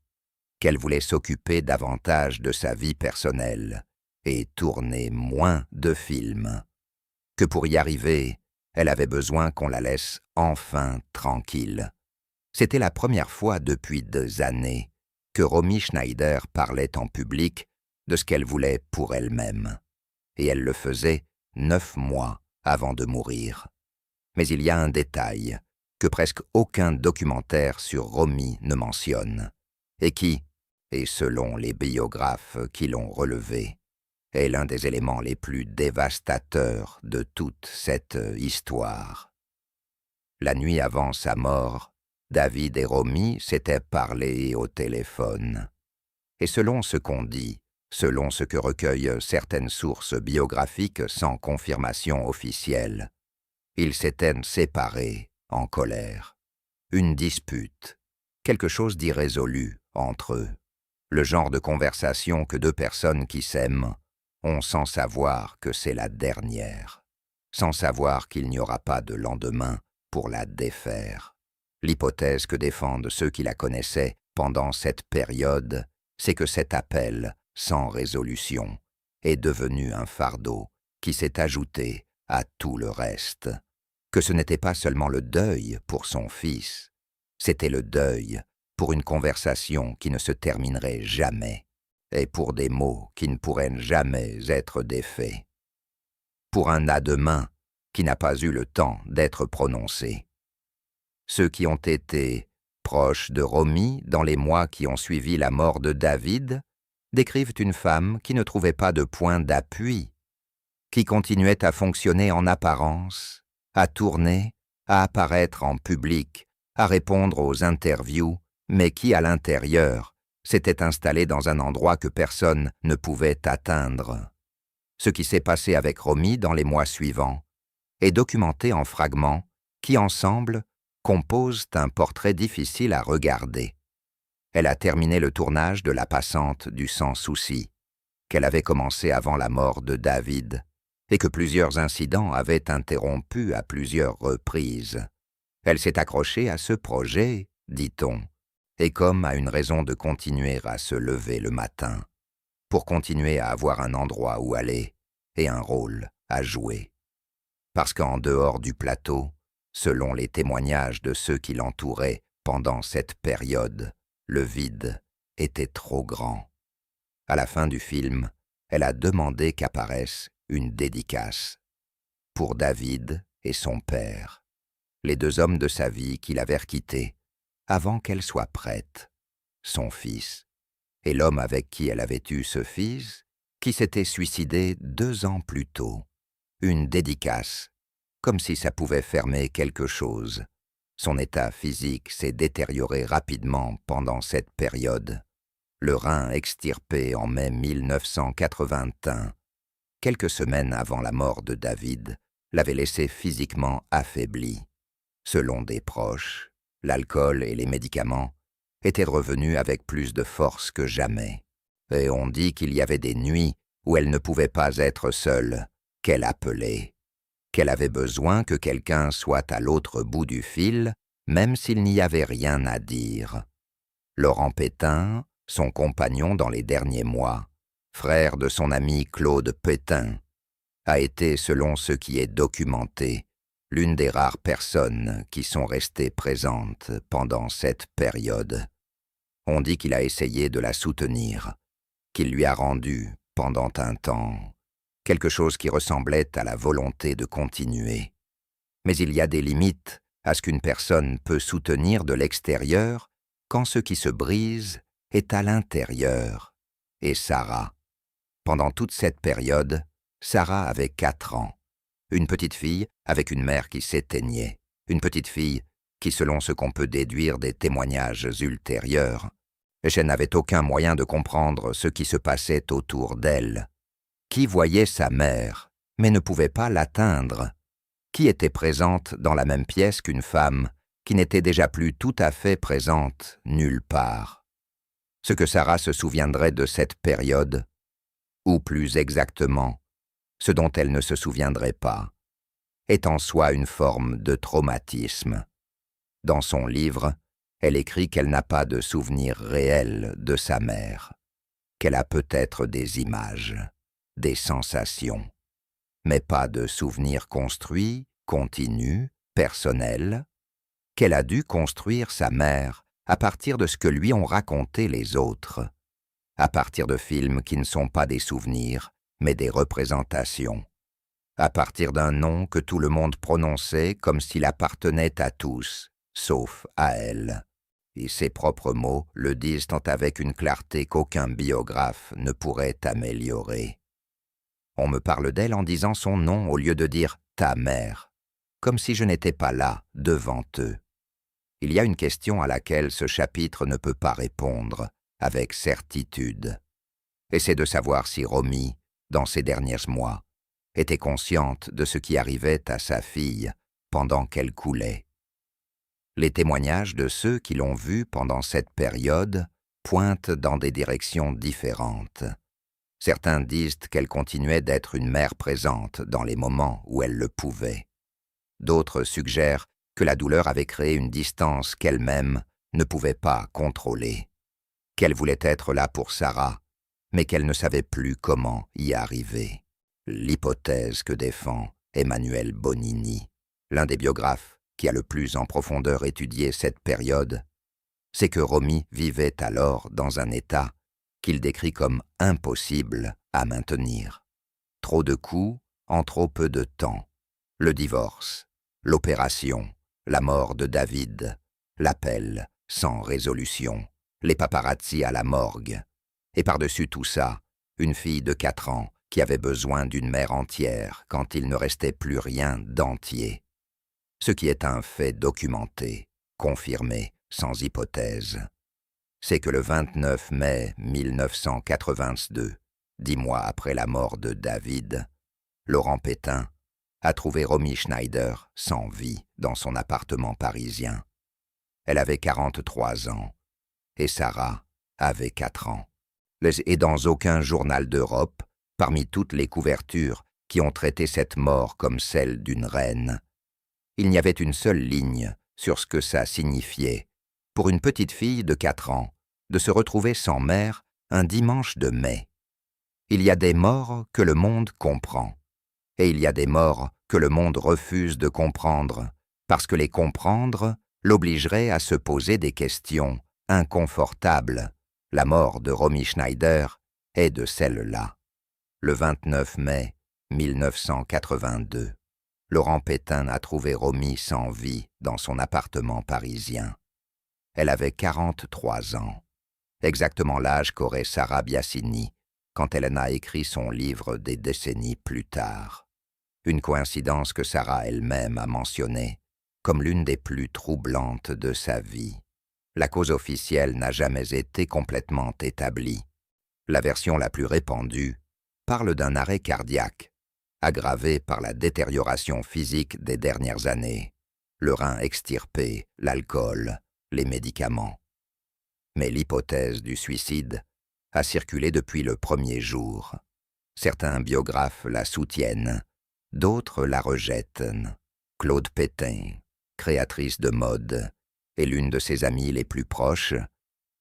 qu'elle voulait s'occuper davantage de sa vie personnelle et tourner moins de films, que pour y arriver, elle avait besoin qu'on la laisse enfin tranquille. C'était la première fois depuis des années que Romy Schneider parlait en public de ce qu'elle voulait pour elle-même. Et elle le faisait 9 mois avant de mourir. Mais il y a un détail que presque aucun documentaire sur Romy ne mentionne, et qui, et selon les biographes qui l'ont relevé, est l'un des éléments les plus dévastateurs de toute cette histoire. La nuit avant sa mort, David et Romy s'étaient parlé au téléphone. Et selon ce qu'on dit, selon ce que recueillent certaines sources biographiques sans confirmation officielle, ils s'étaient séparés en colère. Une dispute, quelque chose d'irrésolu entre eux. Le genre de conversation que deux personnes qui s'aiment ont sans savoir que c'est la dernière, sans savoir qu'il n'y aura pas de lendemain pour la défaire. L'hypothèse que défendent ceux qui la connaissaient pendant cette période, c'est que cet appel, sans résolution, est devenu un fardeau qui s'est ajouté à tout le reste, que ce n'était pas seulement le deuil pour son fils, c'était le deuil pour une conversation qui ne se terminerait jamais, et pour des mots qui ne pourraient jamais être défaits, pour un à demain qui n'a pas eu le temps d'être prononcé. Ceux qui ont été proches de Romy dans les mois qui ont suivi la mort de David décrivent une femme qui ne trouvait pas de point d'appui, qui continuait à fonctionner en apparence, à tourner, à apparaître en public, à répondre aux interviews, mais qui, à l'intérieur, s'était installée dans un endroit que personne ne pouvait atteindre. Ce qui s'est passé avec Romy dans les mois suivants est documenté en fragments qui, ensemble, composent un portrait difficile à regarder. Elle a terminé le tournage de La Passante du Sans Souci, qu'elle avait commencé avant la mort de David, et que plusieurs incidents avaient interrompu à plusieurs reprises. Elle s'est accrochée à ce projet, dit-on, et comme à une raison de continuer à se lever le matin, pour continuer à avoir un endroit où aller et un rôle à jouer. Parce qu'en dehors du plateau, selon les témoignages de ceux qui l'entouraient pendant cette période, le vide était trop grand. À la fin du film, elle a demandé qu'apparaisse une dédicace pour David et son père, les deux hommes de sa vie qui l'avaient quitté avant qu'elle soit prête, son fils, et l'homme avec qui elle avait eu ce fils, qui s'était suicidé 2 ans plus tôt. Une dédicace, comme si ça pouvait fermer quelque chose. Son état physique s'est détérioré rapidement pendant cette période. Le rein extirpé en mai 1981, quelques semaines avant la mort de David, l'avait laissé physiquement affaibli. Selon des proches, l'alcool et les médicaments étaient revenus avec plus de force que jamais. Et on dit qu'il y avait des nuits où elle ne pouvait pas être seule, qu'elle appelait, qu'elle avait besoin que quelqu'un soit à l'autre bout du fil, même s'il n'y avait rien à dire. Laurent Pétain, son compagnon dans les derniers mois, frère de son ami Claude Pétain, a été, selon ce qui est documenté, l'une des rares personnes qui sont restées présentes pendant cette période. On dit qu'il a essayé de la soutenir, qu'il lui a rendu, pendant un temps, quelque chose qui ressemblait à la volonté de continuer. Mais il y a des limites à ce qu'une personne peut soutenir de l'extérieur quand ce qui se brise est à l'intérieur. Et Sarah, pendant toute cette période, Sarah avait 4 ans. Une petite fille avec une mère qui s'éteignait. Une petite fille qui, selon ce qu'on peut déduire des témoignages ultérieurs, elle n'avait aucun moyen de comprendre ce qui se passait autour d'elle. Qui voyait sa mère, mais ne pouvait pas l'atteindre? Qui était présente dans la même pièce qu'une femme qui n'était déjà plus tout à fait présente nulle part? Ce que Sarah se souviendrait de cette période, ou plus exactement, ce dont elle ne se souviendrait pas, est en soi une forme de traumatisme. Dans son livre, elle écrit qu'elle n'a pas de souvenir réel de sa mère, qu'elle a peut-être des images, des sensations, mais pas de souvenirs construits, continus, personnels, qu'elle a dû construire sa mère à partir de ce que lui ont raconté les autres, à partir de films qui ne sont pas des souvenirs, mais des représentations, à partir d'un nom que tout le monde prononçait comme s'il appartenait à tous, sauf à elle. Et ses propres mots le disent tant avec une clarté qu'aucun biographe ne pourrait améliorer. On me parle d'elle en disant son nom au lieu de dire « ta mère », comme si je n'étais pas là, devant eux. Il y a une question à laquelle ce chapitre ne peut pas répondre avec certitude. Et c'est de savoir si Romy, dans ces derniers mois, était consciente de ce qui arrivait à sa fille pendant qu'elle coulait. Les témoignages de ceux qui l'ont vue pendant cette période pointent dans des directions différentes. Certains disent qu'elle continuait d'être une mère présente dans les moments où elle le pouvait. D'autres suggèrent que la douleur avait créé une distance qu'elle-même ne pouvait pas contrôler, qu'elle voulait être là pour Sarah, mais qu'elle ne savait plus comment y arriver. L'hypothèse que défend Emmanuel Bonini, l'un des biographes qui a le plus en profondeur étudié cette période, c'est que Romy vivait alors dans un état qu'il décrit comme impossible à maintenir. Trop de coups en trop peu de temps, le divorce, l'opération, la mort de David, l'appel sans résolution, les paparazzis à la morgue, et par-dessus tout ça, une fille de 4 ans qui avait besoin d'une mère entière quand il ne restait plus rien d'entier. Ce qui est un fait documenté, confirmé, sans hypothèse. C'est que le 29 mai 1982, 10 mois après la mort de David, Laurent Pétain a trouvé Romy Schneider sans vie dans son appartement parisien. Elle avait 43 ans et Sarah avait 4 ans. Et dans aucun journal d'Europe, parmi toutes les couvertures qui ont traité cette mort comme celle d'une reine, il n'y avait une seule ligne sur ce que ça signifiait pour une petite fille de 4 ans de se retrouver sans mère un dimanche de mai. Il y a des morts que le monde comprend, et il y a des morts que le monde refuse de comprendre, parce que les comprendre l'obligerait à se poser des questions inconfortables. La mort de Romy Schneider est de celle-là. Le 29 mai 1982, Laurent Pétain a trouvé Romy sans vie dans son appartement parisien. Elle avait 43 ans, exactement l'âge qu'aurait Sarah Biasini quand elle en a écrit son livre des décennies plus tard. Une coïncidence que Sarah elle-même a mentionnée comme l'une des plus troublantes de sa vie. La cause officielle n'a jamais été complètement établie. La version la plus répandue parle d'un arrêt cardiaque, aggravé par la détérioration physique des dernières années, le rein extirpé, l'alcool, les médicaments. Mais l'hypothèse du suicide a circulé depuis le premier jour. Certains biographes la soutiennent, d'autres la rejettent. Claude Pétain, créatrice de mode, et l'une de ses amies les plus proches,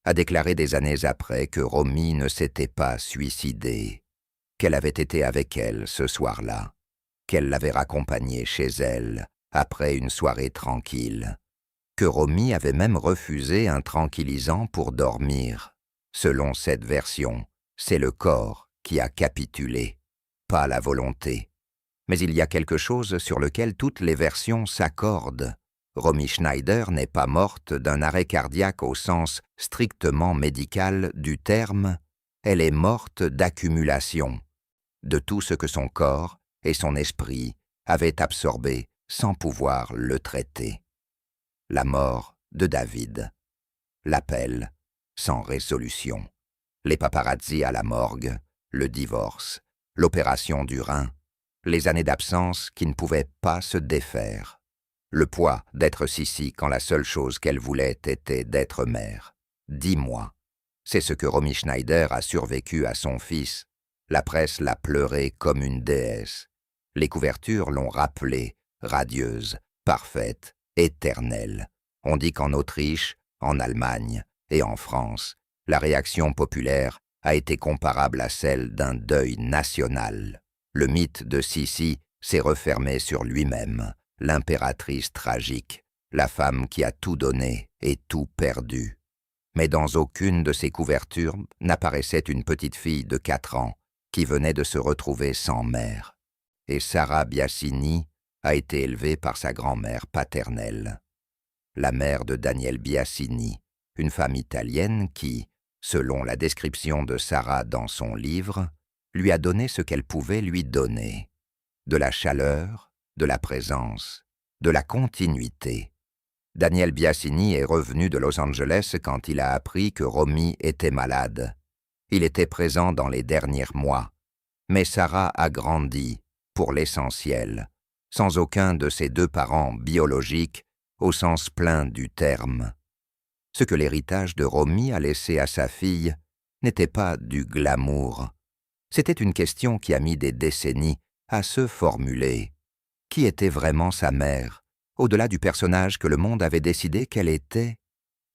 a déclaré des années après que Romy ne s'était pas suicidée, qu'elle avait été avec elle ce soir-là, qu'elle l'avait raccompagnée chez elle après une soirée tranquille, que Romy avait même refusé un tranquillisant pour dormir. Selon cette version, c'est le corps qui a capitulé, pas la volonté. Mais il y a quelque chose sur lequel toutes les versions s'accordent. Romy Schneider n'est pas morte d'un arrêt cardiaque au sens strictement médical du terme, elle est morte d'accumulation, de tout ce que son corps et son esprit avaient absorbé sans pouvoir le traiter. La mort de David, l'appel sans résolution, les paparazzis à la morgue, le divorce, l'opération du rein, les années d'absence qui ne pouvaient pas se défaire, le poids d'être Sissi quand la seule chose qu'elle voulait était d'être mère. 10 mois. C'est ce que Romy Schneider a survécu à son fils. La presse l'a pleuré comme une déesse. Les couvertures l'ont rappelée, radieuse, parfaite, éternelle. On dit qu'en Autriche, en Allemagne et en France, la réaction populaire a été comparable à celle d'un deuil national. Le mythe de Sissi s'est refermé sur lui-même, l'impératrice tragique, la femme qui a tout donné et tout perdu. Mais dans aucune de ces couvertures n'apparaissait une petite fille de 4 ans qui venait de se retrouver sans mère. Et Sarah Biasini a été élevée par sa grand-mère paternelle, la mère de Daniel Biasini, une femme italienne qui, selon la description de Sarah dans son livre, lui a donné ce qu'elle pouvait lui donner, de la chaleur, de la présence, de la continuité. Daniel Biasini est revenu de Los Angeles quand il a appris que Romy était malade. Il était présent dans les derniers mois, mais Sarah a grandi, pour l'essentiel, sans aucun de ses 2 parents biologiques au sens plein du terme. Ce que l'héritage de Romy a laissé à sa fille n'était pas du glamour. C'était une question qui a mis des décennies à se formuler. Qui était vraiment sa mère, au-delà du personnage que le monde avait décidé qu'elle était?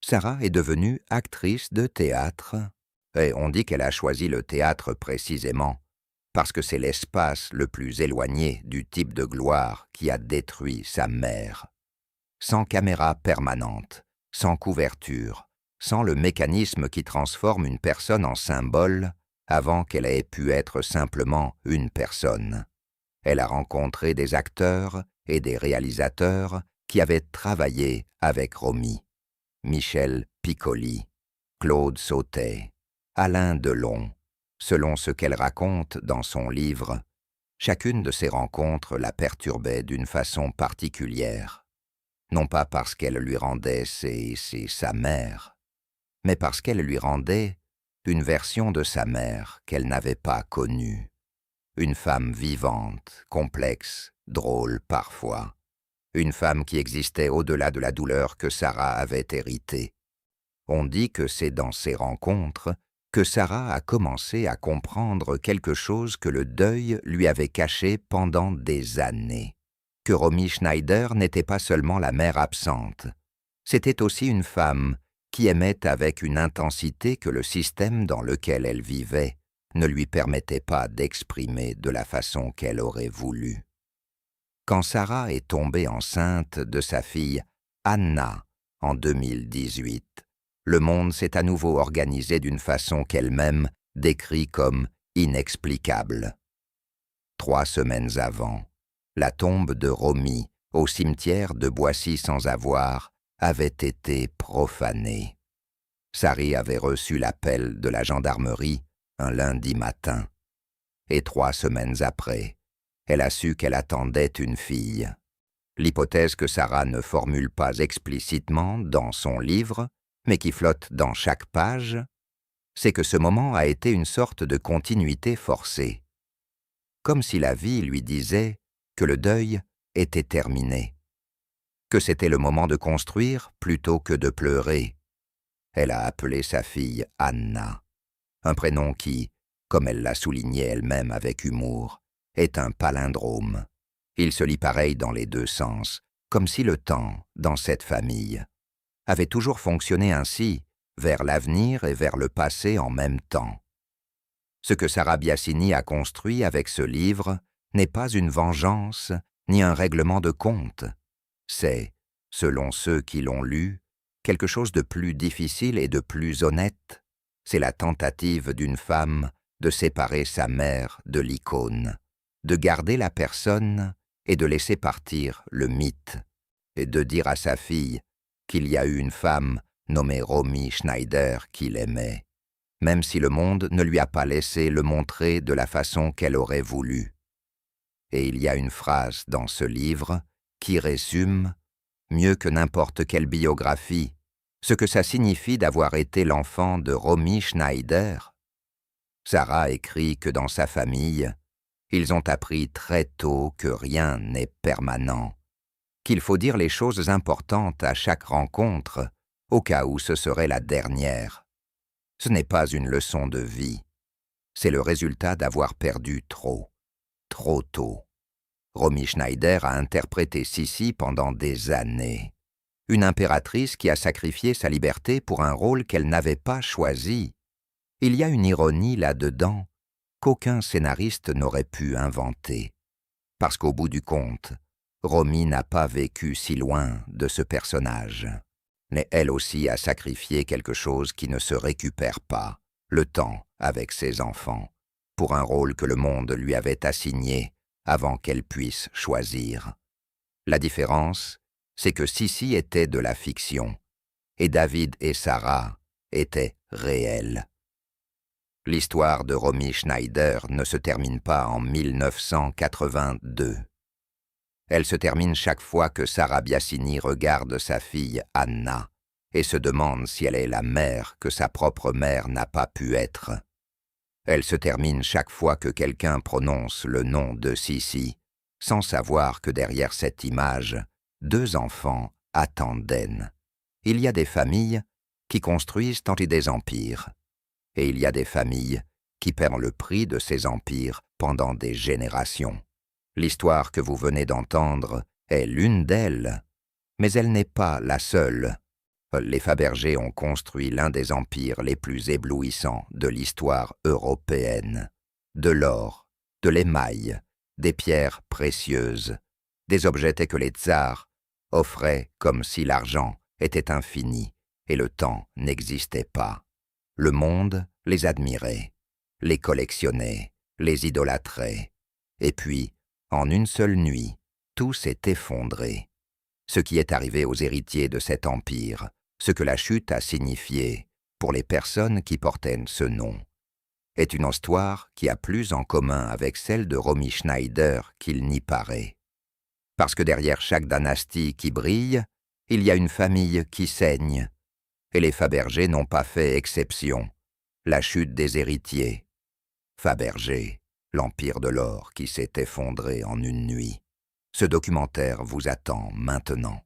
Sarah est devenue actrice de théâtre. Et on dit qu'elle a choisi le théâtre précisément, parce que c'est l'espace le plus éloigné du type de gloire qui a détruit sa mère. Sans caméra permanente, sans couverture, sans le mécanisme qui transforme une personne en symbole avant qu'elle ait pu être simplement une personne. Elle a rencontré des acteurs et des réalisateurs qui avaient travaillé avec Romy. Michel Piccoli, Claude Sautet, Alain Delon, selon ce qu'elle raconte dans son livre. Chacune de ces rencontres la perturbait d'une façon particulière. Non pas parce qu'elle lui rendait sa mère, mais parce qu'elle lui rendait une version de sa mère qu'elle n'avait pas connue. Une femme vivante, complexe, drôle parfois. Une femme qui existait au-delà de la douleur que Sarah avait héritée. On dit que c'est dans ces rencontres que Sarah a commencé à comprendre quelque chose que le deuil lui avait caché pendant des années. Que Romy Schneider n'était pas seulement la mère absente. C'était aussi une femme qui aimait avec une intensité que le système dans lequel elle vivait ne lui permettait pas d'exprimer de la façon qu'elle aurait voulu. Quand Sarah est tombée enceinte de sa fille Anna en 2018, le monde s'est à nouveau organisé d'une façon qu'elle-même décrit comme inexplicable. 3 semaines avant, la tombe de Romy au cimetière de Boissy-sans-Avoir avait été profanée. Sari avait reçu l'appel de la gendarmerie un lundi matin. Et 3 semaines après, elle a su qu'elle attendait une fille. L'hypothèse que Sarah ne formule pas explicitement dans son livre, mais qui flotte dans chaque page, c'est que ce moment a été une sorte de continuité forcée. Comme si la vie lui disait que le deuil était terminé, que c'était le moment de construire plutôt que de pleurer. Elle a appelé sa fille Anna, un prénom qui, comme elle l'a souligné elle-même avec humour, est un palindrome. Il se lit pareil dans les 2 sens, comme si le temps, dans cette famille, avait toujours fonctionné ainsi, vers l'avenir et vers le passé en même temps. Ce que Sarah Biasini a construit avec ce livre n'est pas une vengeance ni un règlement de compte. C'est, selon ceux qui l'ont lu, quelque chose de plus difficile et de plus honnête. C'est la tentative d'une femme de séparer sa mère de l'icône, de garder la personne et de laisser partir le mythe, et de dire à sa fille qu'il y a eu une femme nommée Romy Schneider qu'il aimait, même si le monde ne lui a pas laissé le montrer de la façon qu'elle aurait voulu. Et il y a une phrase dans ce livre qui résume, mieux que n'importe quelle biographie, ce que ça signifie d'avoir été l'enfant de Romy Schneider. Sarah écrit que dans sa famille, Ils ont appris très tôt que rien n'est permanent, qu'il faut dire les choses importantes à chaque rencontre, au cas où ce serait la dernière. Ce n'est pas une leçon de vie, c'est le résultat d'avoir perdu trop tôt. Romy Schneider a interprété Sissi pendant des années. Une impératrice qui a sacrifié sa liberté pour un rôle qu'elle n'avait pas choisi. Il y a une ironie là-dedans qu'aucun scénariste n'aurait pu inventer. Parce qu'au bout du compte, Romy n'a pas vécu si loin de ce personnage. Mais elle aussi a sacrifié quelque chose qui ne se récupère pas, le temps avec ses enfants, pour un rôle que le monde lui avait assigné avant qu'elle puisse choisir. La différence, c'est que Sissi était de la fiction, et David et Sarah étaient réels. L'histoire de Romy Schneider ne se termine pas en 1982. Elle se termine chaque fois que Sarah Biasini regarde sa fille Anna et se demande si elle est la mère que sa propre mère n'a pas pu être. Elle se termine chaque fois que quelqu'un prononce le nom de Sissi, sans savoir que derrière cette image, 2 enfants attendent d'elle. Il y a des familles qui construisent des empires, et il y a des familles qui paient le prix de ces empires pendant des générations. L'histoire que vous venez d'entendre est l'une d'elles, mais elle n'est pas la seule. Les Fabergé ont construit l'un des empires les plus éblouissants de l'histoire européenne. De l'or, de l'émail, des pierres précieuses, des objets que les tsars offraient comme si l'argent était infini et le temps n'existait pas. Le monde les admirait, les collectionnait, les idolâtrait. Et puis, en une seule nuit, tout s'est effondré. Ce qui est arrivé aux héritiers de cet empire, ce que la chute a signifié pour les personnes qui portaient ce nom, est une histoire qui a plus en commun avec celle de Romy Schneider qu'il n'y paraît. Parce que derrière chaque dynastie qui brille, il y a une famille qui saigne, et les Fabergé n'ont pas fait exception. La chute des héritiers. Fabergé, l'empire de l'or qui s'est effondré en une nuit. Ce documentaire vous attend maintenant.